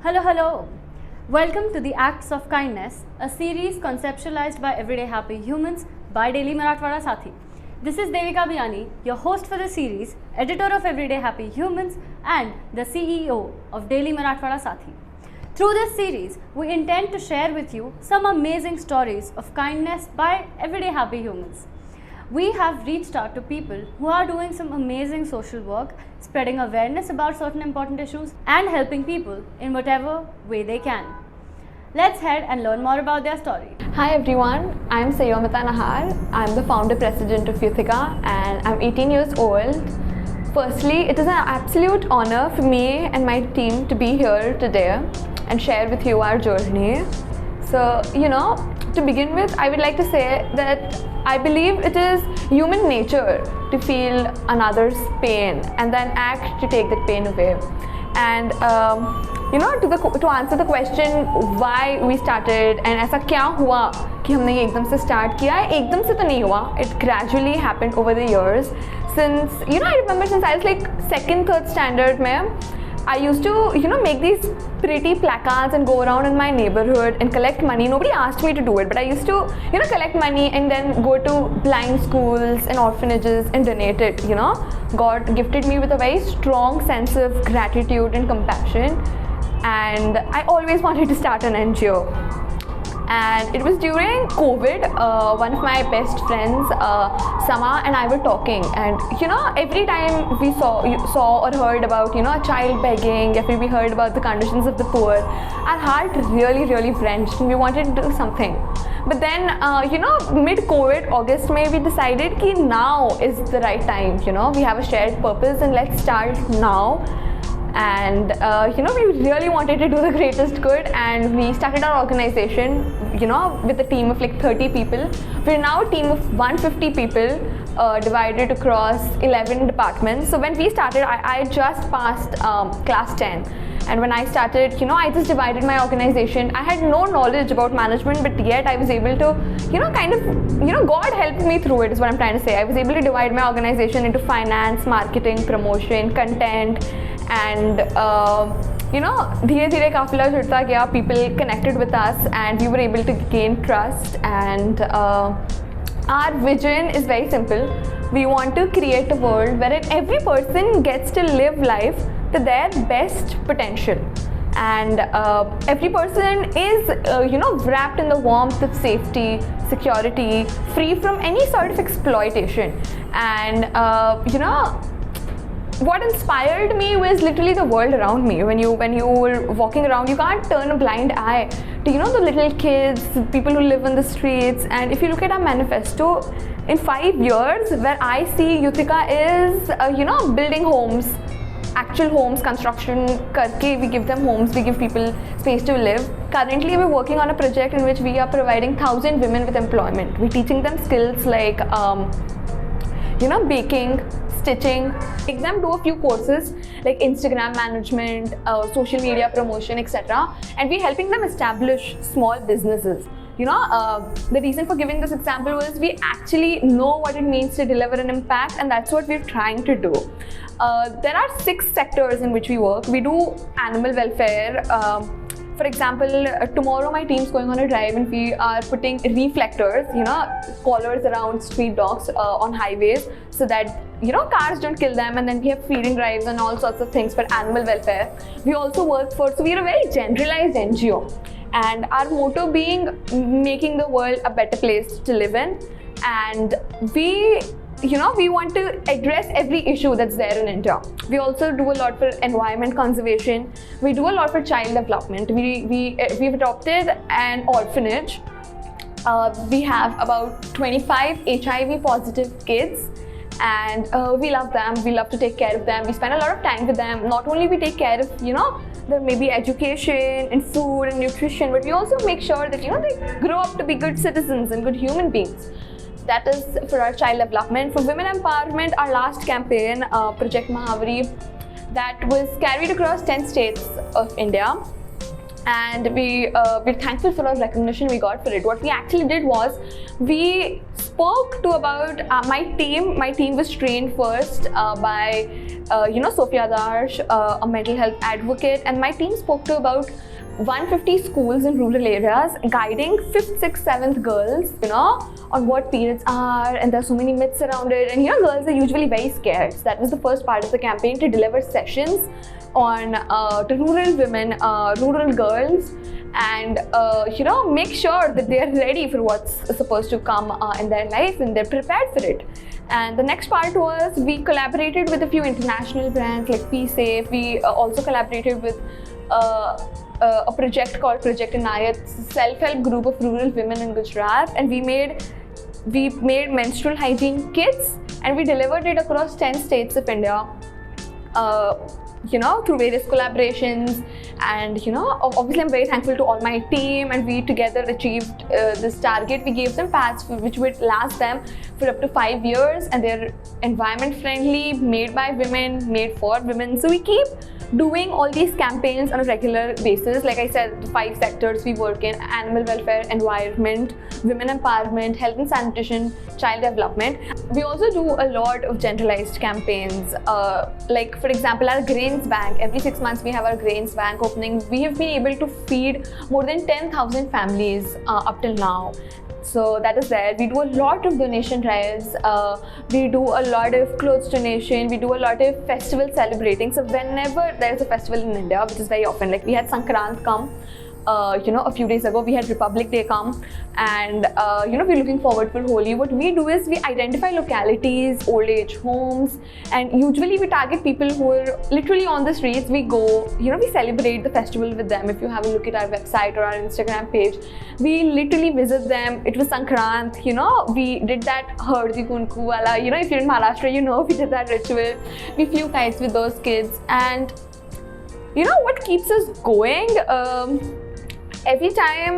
Hello, hello. Welcome to the Acts of Kindness, a series conceptualized by everyday happy humans by Daily Marathwada Sathi. This is Devika Biyani, your host for the series, editor of Everyday Happy Humans and the CEO of Daily Marathwada Sathi. Through this series, we intend to share with you some amazing stories of kindness by everyday happy humans. We have reached out to people who are doing some amazing social work, spreading awareness about certain important issues and helping people in whatever way they can. Let's head and learn more about their story. Hi everyone, I'm Sayyomita Nahar. I'm the founder President of Youthika and I'm 18 years old. Firstly, it is an absolute honor for me and my team to be here today and share with you our journey. So, to begin with, I would like to say that I believe it is human nature to feel another's pain and then act to take that pain away. And to answer the question why we started and ऐसा क्या हुआ कि हमने ये एकदम से start किया है, एकदम से तो नहीं हुआ. It gradually happened over the years. Since I remember since I was like second, third standard में, I used to make these pretty placards and go around in my neighborhood and collect money. Nobody asked me to do it, but I used to collect money and then go to blind schools and orphanages and donate it. God gifted me with a very strong sense of gratitude and compassion, and I always wanted to start an NGO. And it was during COVID. One of my best friends, Sama, and I were talking, and every time we saw or heard about a child begging, if we heard about the conditions of the poor, our heart really wrenched and we wanted to do something. But then mid-COVID, August May, we decided that now is the right time. We have a shared purpose and let's start now. And we really wanted to do the greatest good, and we started our organization with a team of like 30 people. We're now a team of 150 people divided across 11 departments. So when we started, I just passed class 10, and when I started, I just divided my organization. I had no knowledge about management, but yet I was able to God helped me through it is what I'm trying to say. I was able to divide my organization into finance, marketing, promotion, content, and धीरे धीरे काफिला जुड़ता गया. People connected with us and we were able to gain trust, and our vision is very simple. We want to create a world wherein every person gets to live life to their best potential, and every person is wrapped in the warmth of safety, security, free from any sort of exploitation. And what inspired me was literally the world around me. When you were walking around, you can't turn a blind eye to the little kids, people who live on the streets. And if you look at our manifesto, in 5 years, where I see Youthika is building homes, actual homes, construction karke, we give them homes, we give people space to live. Currently, we're working on a project in which we are providing 1,000 women with employment. We're teaching them skills like baking, stitching, make them do a few courses like Instagram management, social media promotion, etc. And we're helping them establish small businesses. The reason for giving this example was we actually know what it means to deliver an impact, and that's what we're trying to do. There are 6 sectors in which we work. We do animal welfare. For example, tomorrow my team's going on a drive and we are putting reflectors, collars around street dogs on highways so that cars don't kill them, and then we have feeding drives and all sorts of things for animal welfare. We also work for, so we're a very generalized NGO, and our motto being making the world a better place to live in. And we want to address every issue that's there in India. We also do a lot for environment conservation. We do a lot for child development. We've adopted an orphanage. We have about 25 HIV positive kids, and we love them. We love to take care of them. We spend a lot of time with them. Not only we take care of their maybe education and food and nutrition, but we also make sure that they grow up to be good citizens and good human beings. That is for our child development. For women empowerment, our last campaign, Project Mahavari, that was carried across 10 states of India. And we're thankful for our recognition we got for it. What we actually did was we spoke to about my team. My team was trained first by Sophia Darsh, a mental health advocate, and my team spoke to about 150 schools in rural areas, guiding 5th, 6th, 7th girls, on what periods are, and there's so many myths around it. And girls are usually very scared. So that was the first part of the campaign, to deliver sessions on to rural women, rural girls, and make sure that they are ready for what's supposed to come in their life and they're prepared for it. And the next part was, we collaborated with a few international brands like Be Safe. We also collaborated with a project called Project Nahar, self-help group of rural women in Gujarat, and we made menstrual hygiene kits, and we delivered it across 10 states of India. Through various collaborations, and obviously I'm very thankful to all my team, and we together achieved this target. We gave them pads which would last them for up to 5 years, and they're environment friendly, made by women, made for women. So we keep doing all these campaigns on a regular basis. Like I said, the 5 sectors we work in: animal welfare, environment, women empowerment, health and sanitation, child development. We also do a lot of generalized campaigns, like for example our grains bank. Every 6 months we have our grains bank opening. We have been able to feed more than 10,000 families up till now. So that is there. We do a lot of donation drives. We do a lot of clothes donation. We do a lot of festival celebrating. So whenever there is a festival in India, which is very often, like we had Sankrant come, a few days ago, we had Republic Day come, and we're looking forward for Holi. What we do is we identify localities, old age homes, and usually we target people who are literally on the streets. We go, we celebrate the festival with them. If you have a look at our website or our Instagram page, we literally visit them. It was Sankrant, we did that Hardi Kunku wala, if you're in Maharashtra, we did that ritual. We flew kites with those kids, and what keeps us going? Every time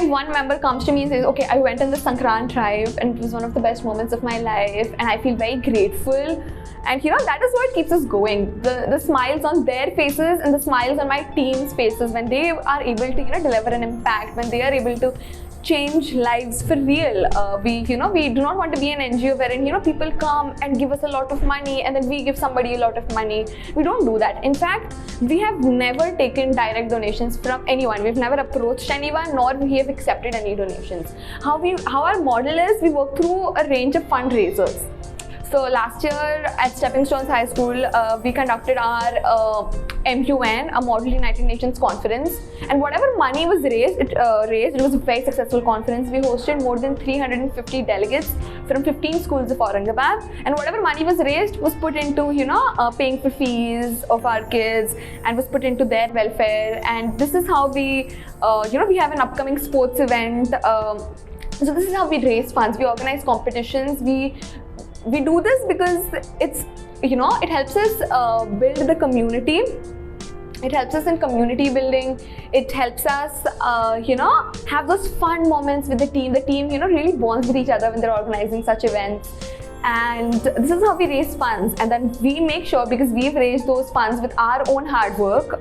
one member comes to me and says, okay, I went on the Sankrant drive and it was one of the best moments of my life and I feel very grateful. And that is what keeps us going. The smiles on their faces and the smiles on my team's faces when they are able to deliver an impact, when they are able to change lives for real. We do not want to be an NGO wherein people come and give us a lot of money and then we give somebody a lot of money. We don't do that. In fact, we have never taken direct donations from anyone. We've never approached anyone, nor we have accepted any donations. How our model is, we work through a range of fundraisers. So last year at Stepping Stones High School, we conducted our MUN, a Model United Nations conference, and whatever money was raised, it was a very successful conference. We hosted more than 350 delegates from 15 schools of Aurangabad, and whatever money was raised was put into paying for fees of our kids and was put into their welfare. And this is how we we have an upcoming sports event. So this is how we raise funds. We organize competitions. We do this because it's it helps us build the community. It helps us in community building. It helps us have those fun moments with the team. The team really bonds with each other when they're organizing such events. And this is how we raise funds, and then we make sure, because we've raised those funds with our own hard work,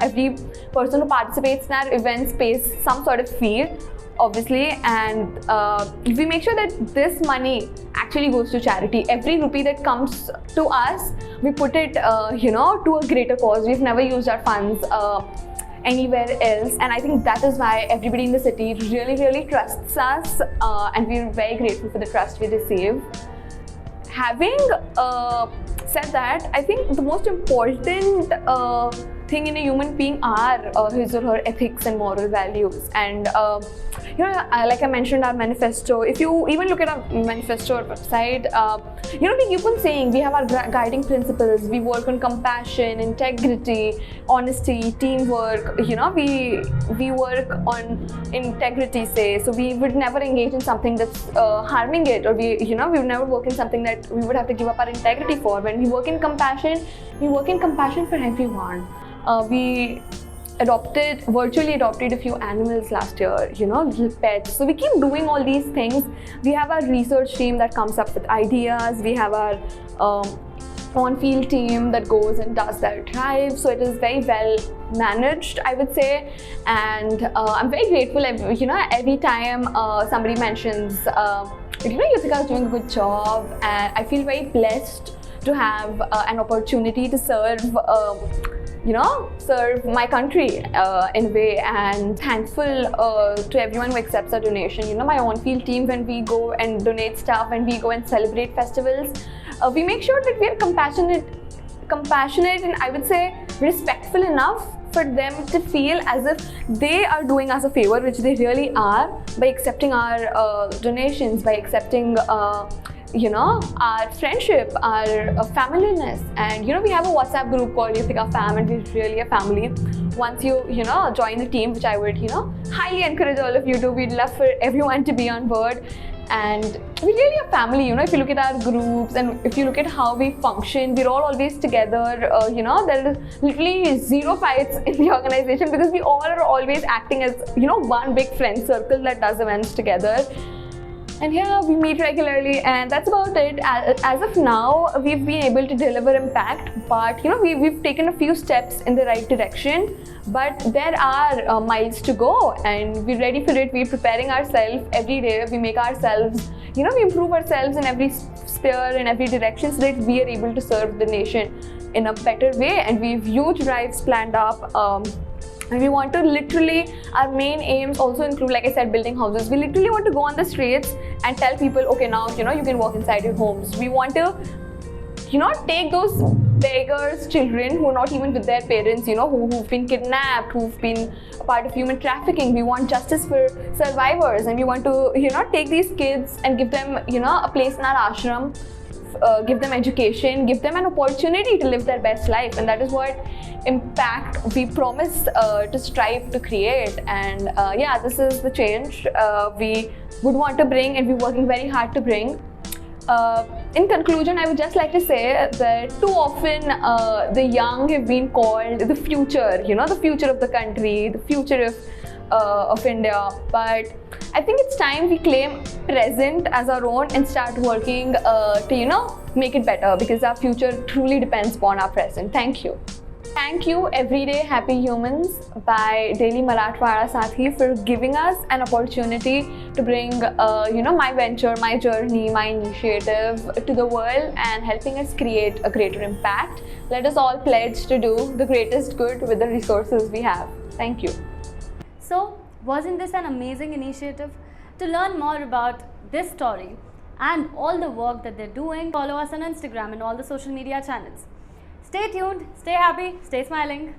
every person who participates in our events pays some sort of fee, obviously, and we make sure that this money actually goes to charity. Every rupee that comes to us, we put it to a greater cause. We've never used our funds anywhere else, and I think that is why everybody in the city really trusts us, and we're very grateful for the trust we receive. Having said that, I think the most important thing in a human being are his or her ethics and moral values. And like I mentioned, our manifesto, if you even look at our manifesto or website, we keep on saying we have our guiding principles. We work on compassion, integrity, honesty, teamwork. We work on integrity, say, so we would never engage in something that's harming it, or we would never work in something that we would have to give up our integrity for. When we work in compassion for everyone. We virtually adopted a few animals last year, little pets. So we keep doing all these things. We have our research team that comes up with ideas. We have our on-field team that goes and does their drive. So it is very well managed, I would say, and I'm very grateful. Every time somebody mentions, Youthika is doing a good job, and I feel very blessed to have an opportunity to serve my country in a way, and thankful to everyone who accepts our donation. My on-field team, when we go and donate stuff, when we go and celebrate festivals, we make sure that we are compassionate and I would say respectful enough for them to feel as if they are doing us a favor, which they really are, by accepting our donations, by accepting our friendship, our familiness. And we have a WhatsApp group called Youthika Fam, and we're really a family. Once you join the team, which I would highly encourage all of you to, we'd love for everyone to be on board. And we're really a family. If you look at our groups and if you look at how we function, we're all always together. There is literally zero fights in the organization, because we all are always acting as one big friend circle that does events together. And yeah, we meet regularly, and that's about it. As of now, we've been able to deliver impact, but we've taken a few steps in the right direction. But there are miles to go, and we're ready for it. We're preparing ourselves every day. We make ourselves, we improve ourselves in every sphere, in every direction, so that we are able to serve the nation in a better way. And we've huge drives planned up. And we want to literally, our main aims also include, like I said, building houses. We literally want to go on the streets and tell people, okay, now, you can walk inside your homes. We want to, take those beggars, children who are not even with their parents, who've been kidnapped, who've been a part of human trafficking. We want justice for survivors, and we want to, take these kids and give them, a place in our ashram, give them education, give them an opportunity to live their best life. And that is what impact we promise to strive to create. And this is the change we would want to bring, and we're working very hard to bring. In conclusion, I would just like to say that too often the young have been called the future, the future of the country, the future of India. But I think it's time we claim present as our own and start working to make it better, because our future truly depends upon our present. Thank you. Thank you, Everyday Happy Humans by Daily Marathwada Sathi, for giving us an opportunity to bring my venture, my journey, my initiative to the world, and helping us create a greater impact. Let us all pledge to do the greatest good with the resources we have. Thank you. So, wasn't this an amazing initiative? To learn more about this story and all the work that they're doing, follow us on Instagram and all the social media channels. Stay tuned, stay happy, stay smiling.